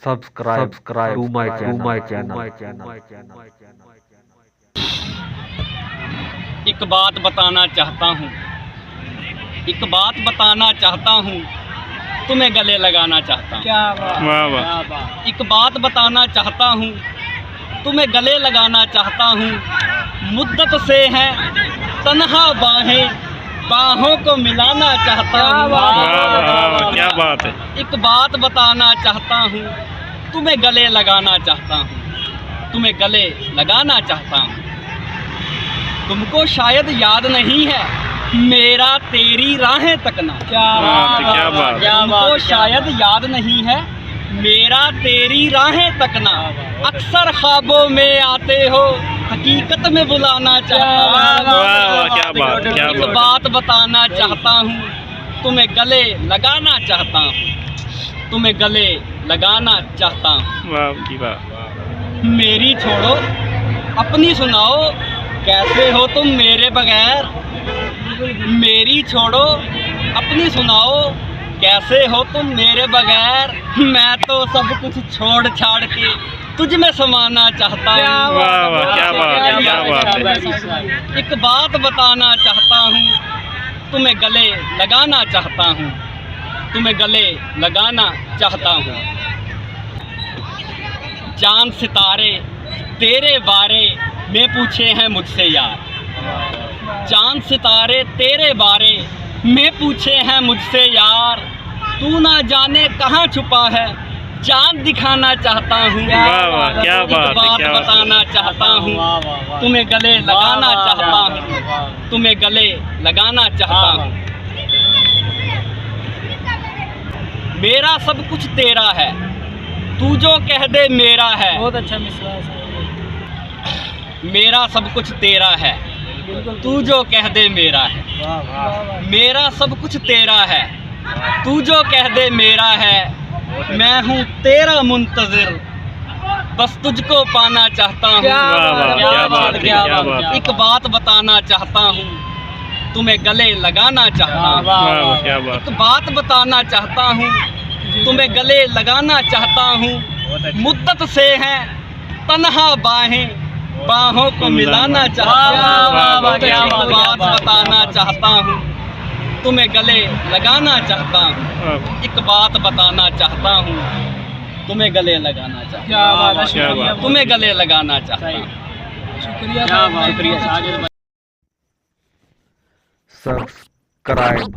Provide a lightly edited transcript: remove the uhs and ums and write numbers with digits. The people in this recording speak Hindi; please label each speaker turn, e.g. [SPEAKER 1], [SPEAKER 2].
[SPEAKER 1] subscribe to my channel।
[SPEAKER 2] एक बात बताना चाहता हूँ, एक बात बताना चाहता हूँ, तुम्हें गले लगाना चाहता हूँ।
[SPEAKER 3] क्या बात।
[SPEAKER 2] एक बात बताना चाहता हूँ, तुम्हें गले लगाना चाहता हूँ। मुद्दत से है तन्हा बाहें, बाहों को मिलाना चाहता हूँ।
[SPEAKER 3] क्या बात है।
[SPEAKER 2] एक बात बताना चाहता हूँ, तुम्हें गले लगाना चाहता हूँ, तुम्हें गले लगाना चाहता हूँ। तुमको शायद याद नहीं है मेरा तेरी राहें तकना।
[SPEAKER 3] क्या बात।
[SPEAKER 2] तुमको शायद याद नहीं है मेरा तेरी राहें तकना। अक्सर ख्वाबों में आते हो, हकीकत में बुलाना चाहता हूँ।
[SPEAKER 3] क्या बात।
[SPEAKER 2] एक बात बताना चाहता हूँ, तुम्हें गले लगाना चाहता हूँ, तुम्हें गले लगाना चाहता हूँ।
[SPEAKER 3] वाह जी वाह।
[SPEAKER 2] मेरी छोड़ो अपनी सुनाओ, कैसे हो तुम मेरे बगैर। मेरी छोड़ो अपनी सुनाओ, कैसे हो तुम मेरे बगैर। मैं तो सब कुछ छोड़ छाड़ के तुझ में समाना चाहता हूँ।
[SPEAKER 3] वाह वाह क्या बात, क्या बात है।
[SPEAKER 2] एक बात बताना चाहता हूँ, तुम्हें गले लगाना चाहता हूँ, तुम्हें गले लगाना चाहता हूँ। चांद सितारे तेरे बारे में पूछे हैं मुझसे यार। चांद सितारे तेरे बारे में पूछे हैं मुझसे यार। तू ना जाने कहाँ छुपा है, चांद दिखाना चाहता हूँ।
[SPEAKER 3] वाह वाह क्या
[SPEAKER 2] एक
[SPEAKER 3] बात है,
[SPEAKER 2] बात
[SPEAKER 3] क्या बात।
[SPEAKER 2] बताना चाहता हूँ, तुम्हें गले लगाना चाहता हूँ, तुम्हें गले लगाना चाहता हूँ। मेरा सब कुछ तेरा है, तू जो कह दे मेरा है।
[SPEAKER 3] बहुत अच्छा विश्वास है।
[SPEAKER 2] मेरा सब कुछ तेरा है, तू जो कह दे मेरा है। मेरा सब कुछ तेरा है, तू जो कह दे मेरा है। मैं हूँ तेरा मुंतज़िर, बस तुझको पाना चाहता हूँ।
[SPEAKER 3] क्या बात, क्या बात।
[SPEAKER 2] एक बात बताना चाहता हूँ, तुम्हें गले लगाना चाहता हूँ।
[SPEAKER 3] वाह क्या बात।
[SPEAKER 2] एक बात बताना चाहता हूँ, तुम्हें गले लगाना चाहता हूँ। मुद्दत से है तन्हा बाहें, बाहों को मिलाना चाहता हूँ। एक बात बताना चाहता हूँ, तुम्हें गले लगाना चाहता हूँ। एक बात बताना चाहता हूँ, तुम्हें गले लगाना चाहता हूँ, तुम्हें गले लगाना चाहता हूँ।
[SPEAKER 3] शुक्रिया।
[SPEAKER 2] शुक्रिया।
[SPEAKER 1] subscribe